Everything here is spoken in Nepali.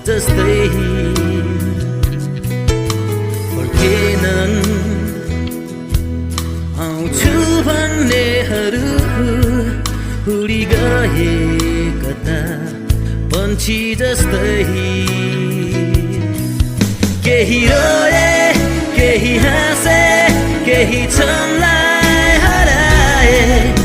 जस्तै फर्केनन् आउँछु भन्नेहरू उडी गए कता पन्छी जस्तै केही रोए केही हाँसे केही क्षणलाई हराए